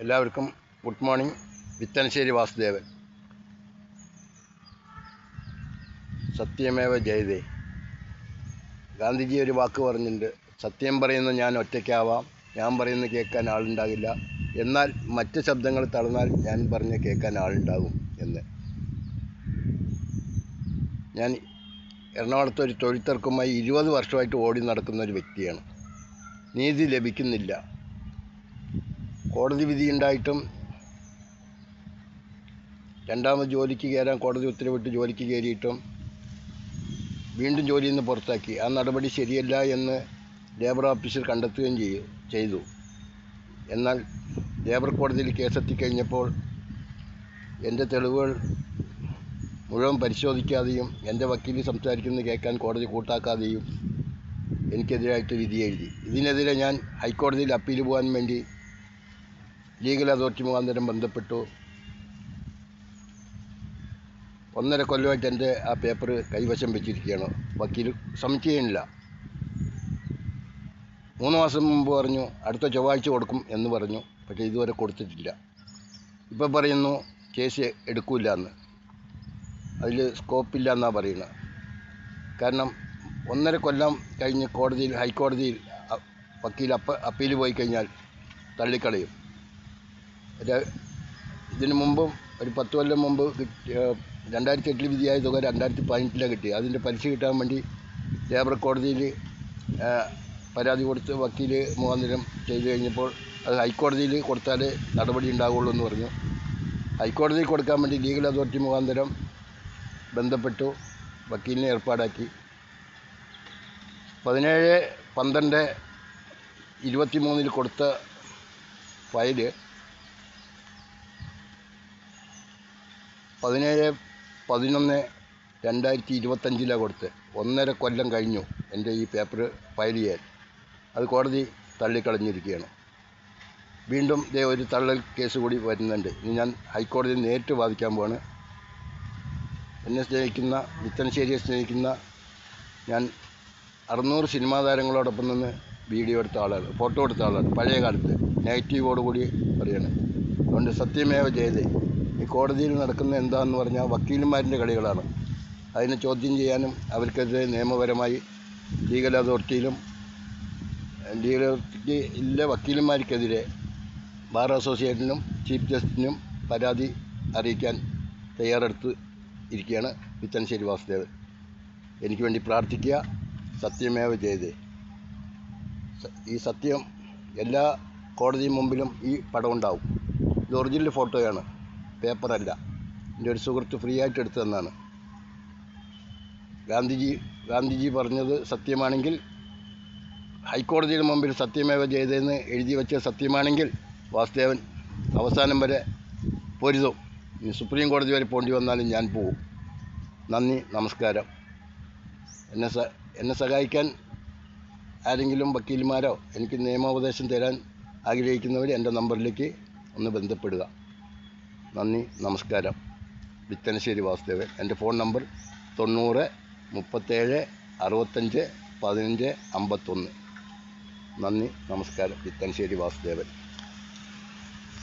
എല്ലാവർക്കും good morning. Vithanasseri Vasudevan. സത്യമേവ ജയതേ. ഗാന്ധിജി ഒരു വാക്ക് പറഞ്ഞിട്ടുണ്ട്, സത്യം പറയുന്ന ഞാൻ ഒറ്റയ്ക്കാവാം, ഞാൻ പറയുന്നത് കേൾക്കാൻ ആളുണ്ടാകില്ല, എന്നാൽ മറ്റ് ശബ്ദങ്ങൾ തളർന്നാൽ ഞാൻ പറഞ്ഞ് കേൾക്കാൻ ആളുണ്ടാകും എന്ന്. ഞാൻ എറണാകുളത്ത് ഒരു തൊഴിൽത്തർക്കമായി 20 വർഷമായിട്ട് ഓടി നടക്കുന്ന ഒരു വ്യക്തിയാണ്. നീതി ലഭിക്കുന്നില്ല. കോടതി വിധിയുണ്ടായിട്ടും രണ്ടാമത് ജോലിക്ക് കയറാൻ കോടതി ഉത്തരവിട്ട് ജോലിക്ക് കയറിയിട്ടും വീണ്ടും ജോലിയിൽ നിന്ന് പുറത്താക്കി. ആ നടപടി ശരിയല്ല എന്ന് ലേബർ ഓഫീസർ കണ്ടെത്തുകയും ചെയ്തു. എന്നാൽ ലേബർ കോടതിയിൽ കേസെത്തിക്കഴിഞ്ഞപ്പോൾ എൻ്റെ തെളിവുകൾ മുഴുവൻ പരിശോധിക്കാതെയും എൻ്റെ വക്കീൽ സംസാരിക്കുന്നത് കേൾക്കാൻ കോടതി കൂട്ടാക്കാതെയും എനിക്കെതിരായിട്ട് വിധി എഴുതി. ഇതിനെതിരെ ഞാൻ ഹൈക്കോടതിയിൽ അപ്പീൽ പോകാൻ വേണ്ടി ലീഗൽ അതോറിറ്റി മുഖാന്തരം ബന്ധപ്പെട്ടു. 1.5 കൊല്ലമായിട്ട് എൻ്റെ ആ പേപ്പർ കൈവശം വെച്ചിരിക്കുകയാണ്. വക്കീൽ സബ്മിറ്റ് ചെയ്യണില്ല. 3 മാസം മുമ്പ് പറഞ്ഞു അടുത്ത ചൊവ്വാഴ്ച കൊടുക്കും എന്ന് പറഞ്ഞു. പക്ഷേ ഇതുവരെ കൊടുത്തിട്ടില്ല. ഇപ്പം പറയുന്നു കേസ് എടുക്കില്ല എന്ന്. അതിൽ സ്കോപ്പില്ല എന്നാണ് പറയുന്നത്. കാരണം 1.5 കൊല്ലം കഴിഞ്ഞ് ഹൈക്കോടതിയിൽ വക്കീൽ അപ്പീൽ പോയി കഴിഞ്ഞാൽ തള്ളിക്കളയും. ഇതിനു മുമ്പും ഒരു 10 കൊല്ലം മുമ്പ് 2008 വിധിയായ തുക 2018 കിട്ടി. അതിൻ്റെ പലിശ കിട്ടാൻ വേണ്ടി ലേബർ കോടതിയിൽ പരാതി കൊടുത്ത് വക്കീൽ മുഖാന്തരം ചെയ്തു കഴിഞ്ഞപ്പോൾ അത് ഹൈക്കോടതിയിൽ കൊടുത്താലേ നടപടി ഉണ്ടാവുള്ളൂ എന്ന് പറഞ്ഞു. ഹൈക്കോടതിയിൽ കൊടുക്കാൻ വേണ്ടി ലീഗൽ അതോറിറ്റി മുഖാന്തരം ബന്ധപ്പെട്ടു, വക്കീലിനെ ഏർപ്പാടാക്കി. 17/12/23 കൊടുത്ത ഫയല് 17/11/2025 കൊടുത്ത്. 1.5 കൊല്ലം കഴിഞ്ഞു എൻ്റെ ഈ പേപ്പർ ഫയൽ ചെയ്യാൻ. അത് കോടതി തള്ളിക്കളഞ്ഞിരിക്കുകയാണ്. വീണ്ടും ഒരു തള്ളൽ കേസ് കൂടി വരുന്നുണ്ട്. ഇനി ഞാൻ ഹൈക്കോടതിയിൽ നേരിട്ട് വാദിക്കാൻ പോവാണ്. എന്നെ സ്നേഹിക്കുന്ന, വിത്തനശ്ശേരിയെ സ്നേഹിക്കുന്ന ഞാൻ 600 സിനിമാ താരങ്ങളോടൊപ്പം നിന്ന് വീഡിയോ എടുത്ത ആളാണ്, ഫോട്ടോ എടുത്ത ആളാണ്. പഴയ കാലത്ത് നെഗറ്റീവോടുകൂടി പറയാണ്. അതുകൊണ്ട് സത്യമേവ ജയതേ. ഈ കോടതിയിൽ നടക്കുന്ന എന്താണെന്ന് പറഞ്ഞാൽ വക്കീലന്മാരിൻ്റെ കളികളാണ്. അതിനെ ചോദ്യം ചെയ്യാനും അവർക്കെതിരെ നിയമപരമായി ലീഗൽ അതോറിറ്റിയിലെ വക്കീലന്മാർക്കെതിരെ ബാർ അസോസിയേഷനും ചീഫ് ജസ്റ്റിസിനും പരാതി അറിയിക്കാൻ തയ്യാറെടുത്ത് ഇരിക്കുകയാണ് വിത്തനശ്ശേരി വാസുദേവൻ. എനിക്ക് വേണ്ടി പ്രാർത്ഥിക്കുക. സത്യമേവ ജയതേ. ഈ സത്യം എല്ലാ കോടതി മുമ്പിലും ഈ പടം ഉണ്ടാവും. ഇത് ഒറിജിനൽ ഫോട്ടോയാണ്, പേപ്പറല്ല. എൻ്റെ ഒരു സുഹൃത്ത് ഫ്രീ ആയിട്ട് എടുത്തു തന്നാണ്. ഗാന്ധിജി പറഞ്ഞത് സത്യമാണെങ്കിൽ, ഹൈക്കോടതിയുടെ മുമ്പിൽ സത്യമേവ ജയതേന്ന് എഴുതി വെച്ച സത്യമാണെങ്കിൽ വാസുദേവൻ അവസാനം വരെ പൊരുതും. ഇനി സുപ്രീം കോടതി വരെ പോണ്ടി വന്നാലും ഞാൻ പോവും. നന്ദി, നമസ്കാരം. എന്നെ സഹായിക്കാൻ ആരെങ്കിലും വക്കീൽമാരോ എനിക്ക് നിയമോപദേശം തരാൻ ആഗ്രഹിക്കുന്നവർ എൻ്റെ നമ്പറിലേക്ക് ഒന്ന് ബന്ധപ്പെടുക. നന്ദി, നമസ്കാരം. വിത്തനശ്ശേരി വാസുദേവൻ. എൻ്റെ ഫോൺ നമ്പർ 90 37 65 15 51. നന്ദി, നമസ്കാരം. വിത്തനശ്ശേരി വാസുദേവൻ.